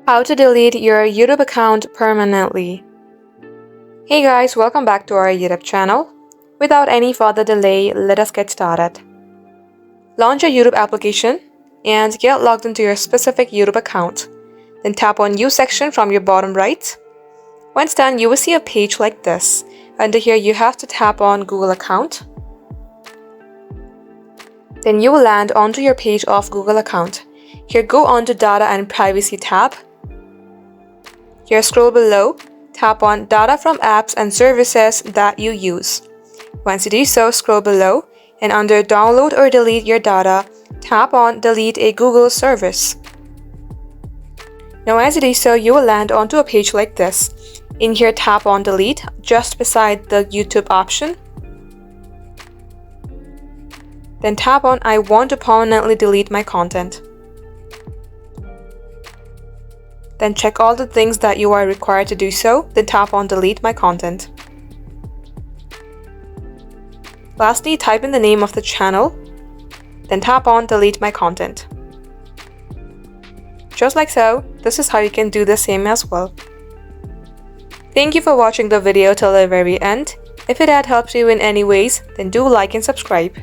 How to delete your YouTube account permanently. Hey guys, welcome back to our YouTube channel. Without any further delay, let us get started. Launch your YouTube application and get logged into your specific YouTube account. Then tap on Use section from your bottom right. Once done, you will see a page like this. Under here, you have to tap on Google account. Then you will land onto your page of Google account. Here, go on to Data and Privacy tab. Here, scroll below, tap on Data from apps and services that you use. Once you do so, scroll below and under Download or delete your data, tap on Delete a Google service. Now as you do so, you will land onto a page like this. In here, tap on Delete just beside the YouTube option. Then tap on I want to permanently delete my content. Then check all the things that you are required to do so, then tap on Delete my content. Lastly, type in the name of the channel, then tap on Delete my content. Just like so, this is how you can do the same as well. Thank you for watching the video till the very end. If it had helped you in any ways, then do like and subscribe.